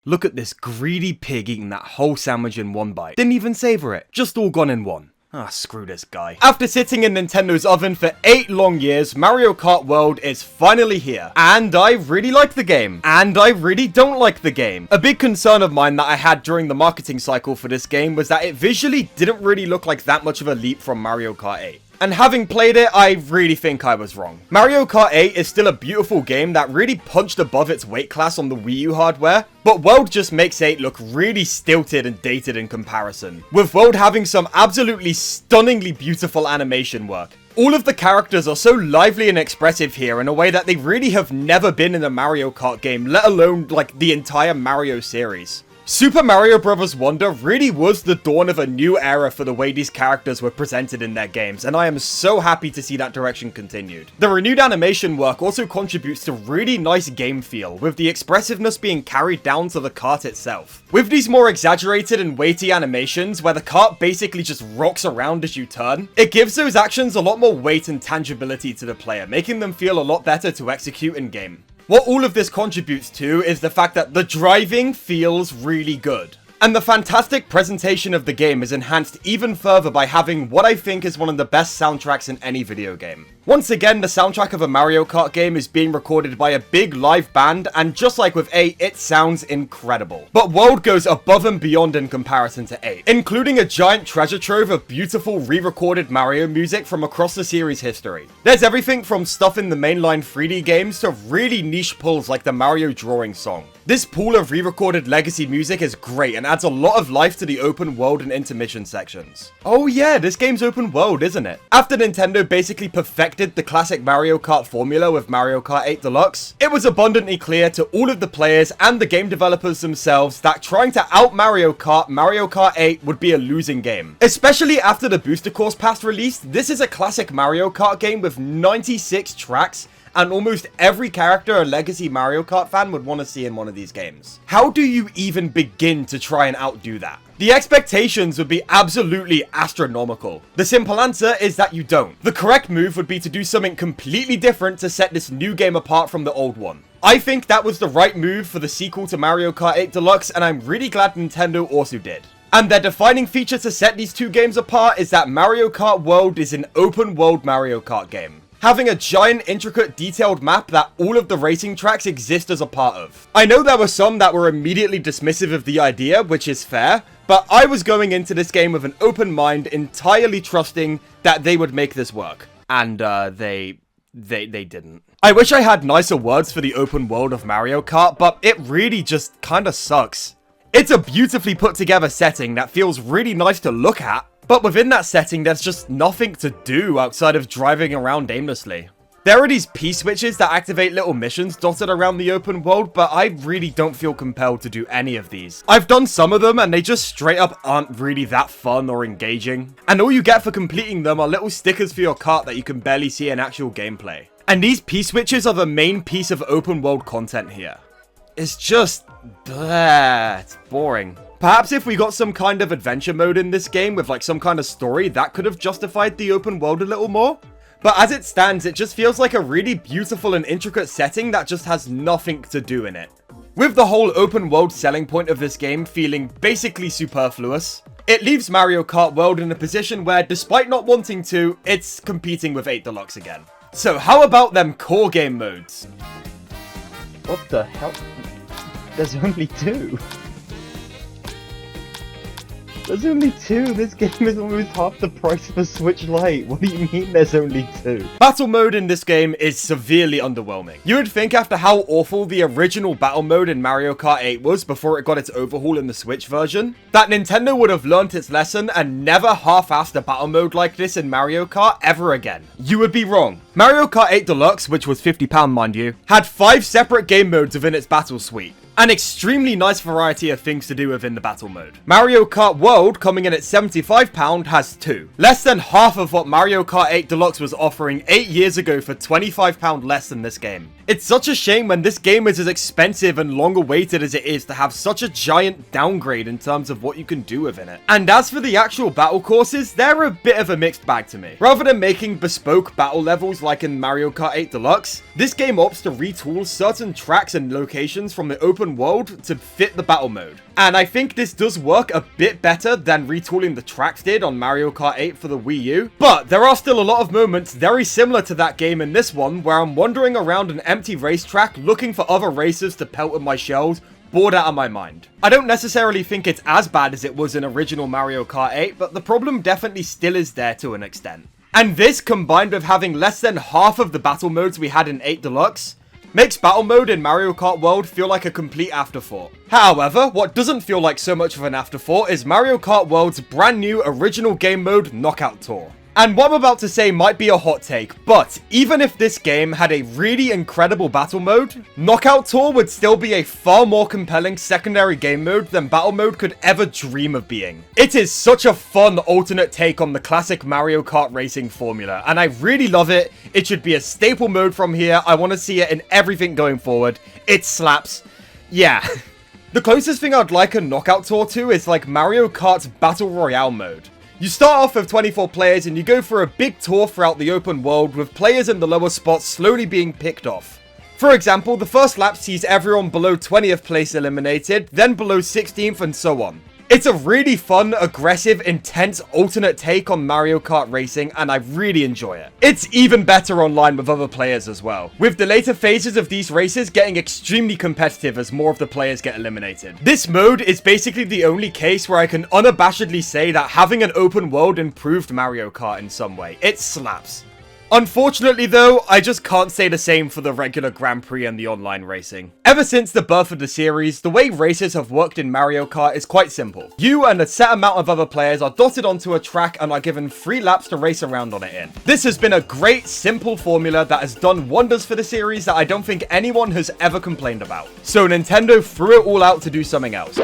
Look at this greedy pig eating that whole sandwich in one bite. Didn't even savor it, just all gone in one. Ah, screw this guy. After sitting in Nintendo's oven for 8 long years, Mario Kart World is finally here. And I really like the game. And I really don't like the game. A big concern of mine that I had during the marketing cycle for this game was that it visually didn't really look like that much of a leap from Mario Kart 8. And having played it, I really think I was wrong. Mario Kart 8 is still a beautiful game that really punched above its weight class on the Wii U hardware, but World just makes 8 look really stilted and dated in comparison, with World having some absolutely stunningly beautiful animation work. All of the characters are so lively and expressive here in a way that they really have never been in a Mario Kart game, let alone like the entire Mario series. Super Mario Bros. Wonder really was the dawn of a new era for the way these characters were presented in their games, and I am so happy to see that direction continued. The renewed animation work also contributes to really nice game feel, with the expressiveness being carried down to the kart itself. With these more exaggerated and weighty animations, where the kart basically just rocks around as you turn, it gives those actions a lot more weight and tangibility to the player, making them feel a lot better to execute in game. What all of this contributes to is the fact that the driving feels really good. And the fantastic presentation of the game is enhanced even further by having what I think is one of the best soundtracks in any video game. Once again, the soundtrack of a Mario Kart game is being recorded by a big live band, and just like with 8, it sounds incredible. But World goes above and beyond in comparison to 8, including a giant treasure trove of beautiful re-recorded Mario music from across the series' history. There's everything from stuff in the mainline 3D games to really niche pulls like the Mario drawing song. This pool of re-recorded legacy music is great and adds a lot of life to the open world and intermission sections. Oh yeah, this game's open world, isn't it? After Nintendo basically perfected the classic Mario Kart formula with Mario Kart 8 Deluxe, it was abundantly clear to all of the players and the game developers themselves that trying to out Mario Kart 8 would be a losing game. Especially after the Booster Course Pass released, this is a classic Mario Kart game with 96 tracks, and almost every character a legacy Mario Kart fan would want to see in one of these games. How do you even begin to try and outdo that? The expectations would be absolutely astronomical. The simple answer is that you don't. The correct move would be to do something completely different to set this new game apart from the old one. I think that was the right move for the sequel to Mario Kart 8 Deluxe, and I'm really glad Nintendo also did. And their defining feature to set these two games apart is that Mario Kart World is an open world Mario Kart game, having a giant, intricate, detailed map that all of the racing tracks exist as a part of. I know there were some that were immediately dismissive of the idea, which is fair, but I was going into this game with an open mind, entirely trusting that they would make this work. And, they didn't. I wish I had nicer words for the open world of Mario Kart, but it really just kinda sucks. It's a beautifully put together setting that feels really nice to look at, but within that setting, there's just nothing to do outside of driving around aimlessly. There are these P-switches that activate little missions dotted around the open world, but I really don't feel compelled to do any of these. I've done some of them, and they just straight up aren't really that fun or engaging. And all you get for completing them are little stickers for your cart that you can barely see in actual gameplay. And these P-switches are the main piece of open world content here. It's just bleh, it's boring. Perhaps if we got some kind of adventure mode in this game with like some kind of story, that could have justified the open world a little more. But as it stands, it just feels like a really beautiful and intricate setting that just has nothing to do in it. With the whole open world selling point of this game feeling basically superfluous, it leaves Mario Kart World in a position where, despite not wanting to, it's competing with 8 Deluxe again. So how about them core game modes? What the hell? There's only 2. There's only 2! This game is almost half the price of a Switch Lite. What do you mean there's only 2? Battle mode in this game is severely underwhelming. You would think after how awful the original battle mode in Mario Kart 8 was before it got its overhaul in the Switch version, that Nintendo would have learnt its lesson and never half-assed a battle mode like this in Mario Kart ever again. You would be wrong. Mario Kart 8 Deluxe, which was £50 mind you, had 5 separate game modes within its battle suite. An extremely nice variety of things to do within the battle mode. Mario Kart World, coming in at £75, has 2. Less than half of what Mario Kart 8 Deluxe was offering 8 years ago for £25 less than this game. It's such a shame when this game is as expensive and long awaited as it is to have such a giant downgrade in terms of what you can do within it. And as for the actual battle courses, they're a bit of a mixed bag to me. Rather than making bespoke battle levels like in Mario Kart 8 Deluxe, this game opts to retool certain tracks and locations from the open open world to fit the battle mode. And I think this does work a bit better than retooling the tracks did on Mario Kart 8 for the Wii U. But there are still a lot of moments very similar to that game in this one, where I'm wandering around an empty racetrack looking for other racers to pelt with my shells, bored out of my mind. I don't necessarily think it's as bad as it was in original Mario Kart 8, but the problem definitely still is there to an extent. And this, combined with having less than half of the battle modes we had in 8 Deluxe, makes battle mode in Mario Kart World feel like a complete afterthought. However, what doesn't feel like so much of an afterthought is Mario Kart World's brand new original game mode, Knockout Tour. And what I'm about to say might be a hot take, but even if this game had a really incredible battle mode, Knockout Tour would still be a far more compelling secondary game mode than battle mode could ever dream of being. It is such a fun alternate take on the classic Mario Kart racing formula, and I really love it. It should be a staple mode from here. I want to see it in everything going forward. It slaps. Yeah. The closest thing I'd like a Knockout Tour to is like Mario Kart's Battle Royale mode. You start off with 24 players and you go for a big tour throughout the open world with players in the lower spots slowly being picked off. For example, the first lap sees everyone below 20th place eliminated, then below 16th and so on. It's a really fun, aggressive, intense alternate take on Mario Kart racing, and I really enjoy it. It's even better online with other players as well, with the later phases of these races getting extremely competitive as more of the players get eliminated. This mode is basically the only case where I can unabashedly say that having an open world improved Mario Kart in some way. It slaps. Unfortunately though, I just can't say the same for the regular Grand Prix and the online racing. Ever since the birth of the series, the way races have worked in Mario Kart is quite simple. You and a set amount of other players are dotted onto a track and are given 3 laps to race around on it in. This has been a great, simple formula that has done wonders for the series that I don't think anyone has ever complained about. So Nintendo threw it all out to do something else.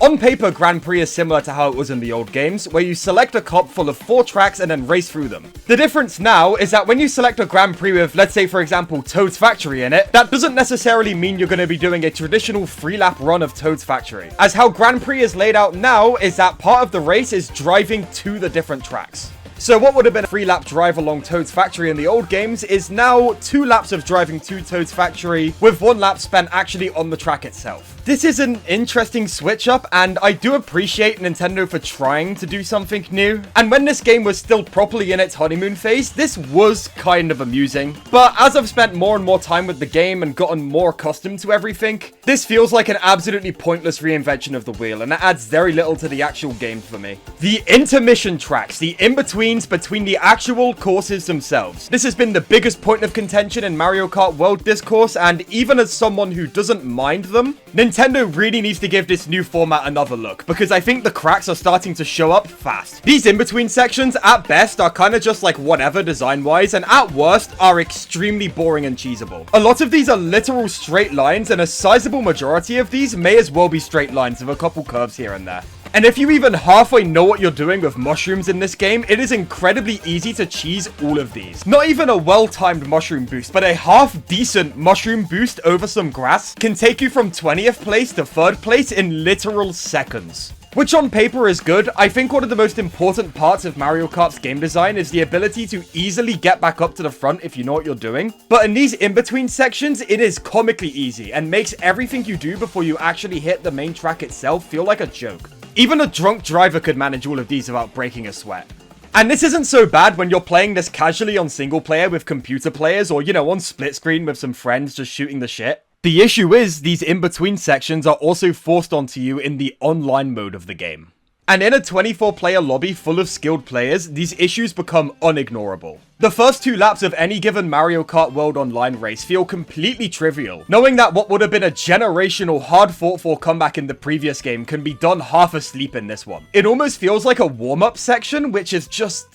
On paper, Grand Prix is similar to how it was in the old games, where you select a cup full of 4 tracks and then race through them. The difference now is that when you select a Grand Prix with, let's say for example, Toad's Factory in it, that doesn't necessarily mean you're going to be doing a traditional 3-lap run of Toad's Factory. As how Grand Prix is laid out now is that part of the race is driving to the different tracks. So what would have been a 3-lap drive along Toad's Factory in the old games is now 2 laps of driving to Toad's Factory, with 1 lap spent actually on the track itself. This is an interesting switch up, and I do appreciate Nintendo for trying to do something new. And when this game was still properly in its honeymoon phase, this was kind of amusing. But as I've spent more and more time with the game and gotten more accustomed to everything, this feels like an absolutely pointless reinvention of the wheel, and it adds very little to the actual game for me. The intermission tracks, the in-betweens between the actual courses themselves. This has been the biggest point of contention in Mario Kart World discourse, and even as someone who doesn't mind them, Nintendo really needs to give this new format another look, because I think the cracks are starting to show up fast. These in-between sections, at best, are kind of just like whatever design-wise, and at worst, are extremely boring and cheesable. A lot of these are literal straight lines, and a sizable majority of these may as well be straight lines with a couple curves here and there. And if you even halfway know what you're doing with mushrooms in this game, it is incredibly easy to cheese all of these. Not even a well-timed mushroom boost, but a half-decent mushroom boost over some grass can take you from 20th place to 3rd place in literal seconds. Which on paper is good. I think one of the most important parts of Mario Kart's game design is the ability to easily get back up to the front if you know what you're doing. But in these in-between sections, it is comically easy and makes everything you do before you actually hit the main track itself feel like a joke. Even a drunk driver could manage all of these without breaking a sweat. And this isn't so bad when you're playing this casually on single player with computer players, or, you know, on split screen with some friends just shooting the shit. The issue is, these in-between sections are also forced onto you in the online mode of the game. And in a 24-player lobby full of skilled players, these issues become unignorable. The first 2 laps of any given Mario Kart World Online race feel completely trivial, knowing that what would have been a generational hard-fought-for comeback in the previous game can be done half asleep in this one. It almost feels like a warm-up section, which is just,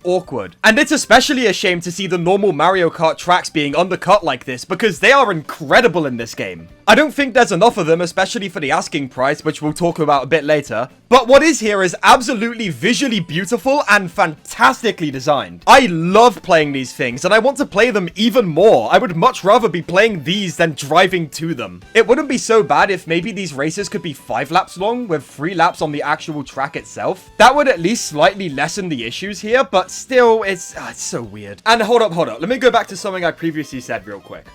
awkward. And it's especially a shame to see the normal Mario Kart tracks being undercut like this, because they are incredible in this game. I don't think there's enough of them, especially for the asking price, which we'll talk about a bit later. But what is here is absolutely visually beautiful and fantastically designed. I love playing these things, and I want to play them even more. I would much rather be playing these than driving to them. It wouldn't be so bad if maybe these races could be 5 laps long with 3 laps on the actual track itself. That would at least slightly lessen the issues here, but still, it's so weird. And hold up. Let me go back to something I previously said real quick.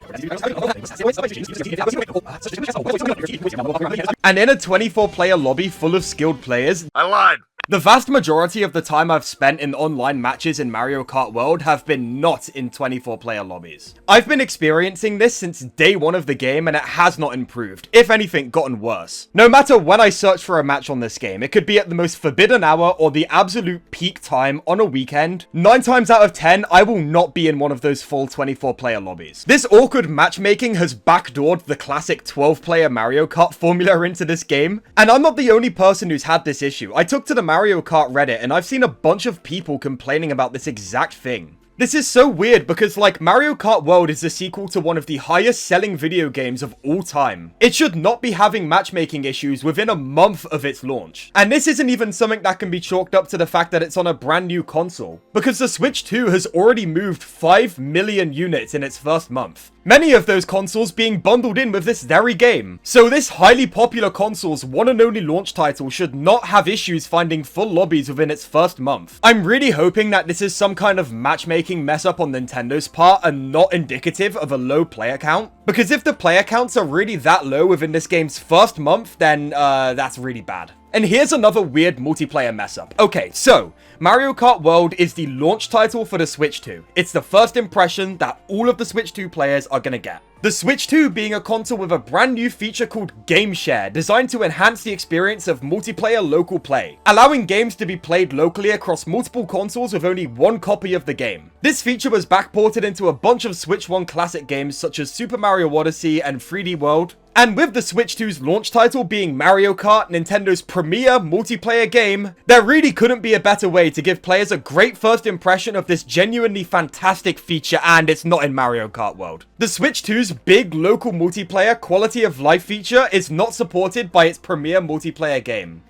And in a 24-player lobby full of skilled players, I lied. The vast majority of the time I've spent in online matches in Mario Kart World have been not in 24-player lobbies. I've been experiencing this since day 1 of the game, and it has not improved, if anything gotten worse. No matter when I search for a match on this game, it could be at the most forbidden hour or the absolute peak time on a weekend. 9 times out of 10, I will not be in one of those full 24-player lobbies. This awkward matchmaking has backdoored the classic 12-player Mario Kart formula into this game, and I'm not the only person who's had this issue. I took to the Mario Kart Reddit, and I've seen a bunch of people complaining about this exact thing. This is so weird because, like, Mario Kart World is the sequel to one of the highest selling video games of all time. It should not be having matchmaking issues within a month of its launch. And this isn't even something that can be chalked up to the fact that it's on a brand new console, because the Switch 2 has already moved 5 million units in its first month. Many of those consoles being bundled in with this very game. So this highly popular console's one and only launch title should not have issues finding full lobbies within its first month. I'm really hoping that this is some kind of matchmaking mess up on Nintendo's part and not indicative of a low player count. Because if the player counts are really that low within this game's first month, then that's really bad. And here's another weird multiplayer mess up. Okay, so Mario Kart World is the launch title for the Switch 2. It's the first impression that all of the Switch 2 players are gonna get. The Switch 2 being a console with a brand new feature called Game Share, designed to enhance the experience of multiplayer local play, allowing games to be played locally across multiple consoles with only one copy of the game. This feature was backported into a bunch of Switch 1 classic games such as Super Mario Odyssey and 3D World. And with the Switch 2's launch title being Mario Kart, Nintendo's premier multiplayer game, there really couldn't be a better way to give players a great first impression of this genuinely fantastic feature, and it's not in Mario Kart World. The Switch 2's big local multiplayer quality of life feature is not supported by its premier multiplayer game.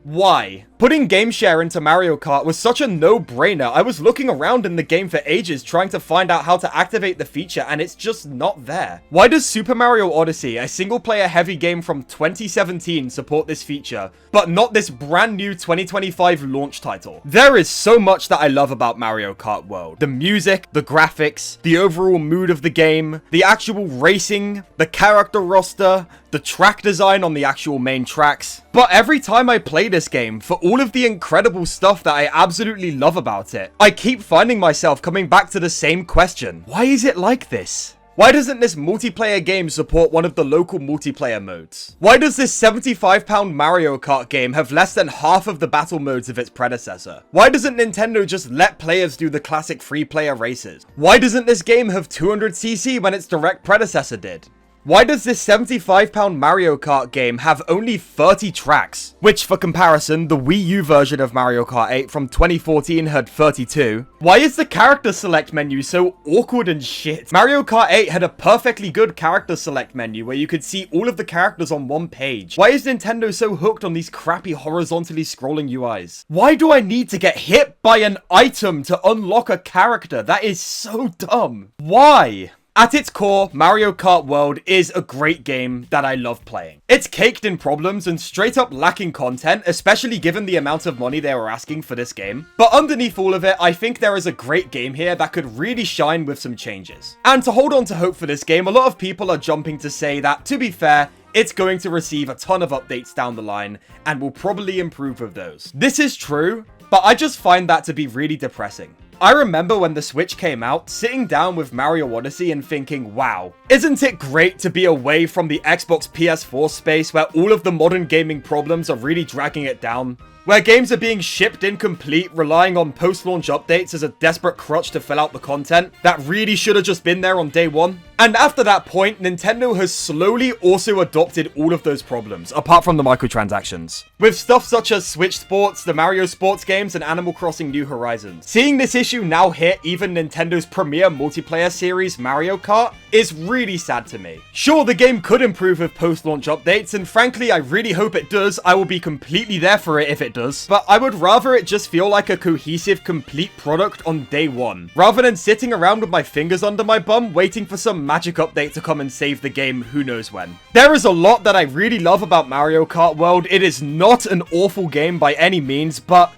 Why? Putting Game Share into Mario Kart was such a no-brainer. I was looking around in the game for ages trying to find out how to activate the feature, and it's just not there. Why does Super Mario Odyssey, a single-player heavy game from 2017, support this feature, but not this brand new 2025 launch title? There is so much that I love about Mario Kart World. The music, the graphics, the overall mood of the game, the actual racing, the character roster, the track design on the actual main tracks. But every time I play this game, for all of the incredible stuff that I absolutely love about it, I keep finding myself coming back to the same question. Why is it like this? Why doesn't this multiplayer game support one of the local multiplayer modes? Why does this £75 Mario Kart game have less than half of the battle modes of its predecessor? Why doesn't Nintendo just let players do the classic free-player races? Why doesn't this game have 200cc when its direct predecessor did? Why does this £75 Mario Kart game have only 30 tracks? Which, for comparison, the Wii U version of Mario Kart 8 from 2014 had 32. Why is the character select menu so awkward and shit? Mario Kart 8 had a perfectly good character select menu where you could see all of the characters on one page. Why is Nintendo so hooked on these crappy horizontally scrolling UIs? Why do I need to get hit by an item to unlock a character? That is so dumb. Why? At its core, Mario Kart World is a great game that I love playing. It's caked in problems and straight up lacking content, especially given the amount of money they were asking for this game. But underneath all of it, I think there is a great game here that could really shine with some changes. And to hold on to hope for this game, a lot of people are jumping to say that, to be fair, it's going to receive a ton of updates down the line and will probably improve with those. This is true, but I just find that to be really depressing. I remember when the Switch came out, sitting down with Mario Odyssey and thinking, wow, isn't it great to be away from the Xbox PS4 space where all of the modern gaming problems are really dragging it down? Where games are being shipped incomplete, relying on post-launch updates as a desperate crutch to fill out the content that really should have just been there on day one. And after that point, Nintendo has slowly also adopted all of those problems, apart from the microtransactions, with stuff such as Switch Sports, the Mario Sports games, and Animal Crossing New Horizons. Seeing this issue now hit even Nintendo's premier multiplayer series, Mario Kart, is really really sad to me. Sure, the game could improve with post-launch updates, and frankly, I really hope it does. I will be completely there for it if it does. But I would rather it just feel like a cohesive, complete product on day one, rather than sitting around with my fingers under my bum, waiting for some magic update to come and save the game who knows when. There is a lot that I really love about Mario Kart World. It is not an awful game by any means, but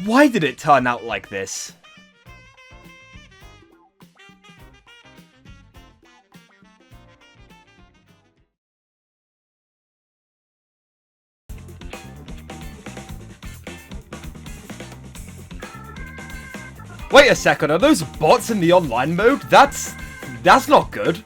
why did it turn out like this? Wait a second, are those bots in the online mode? That's not good.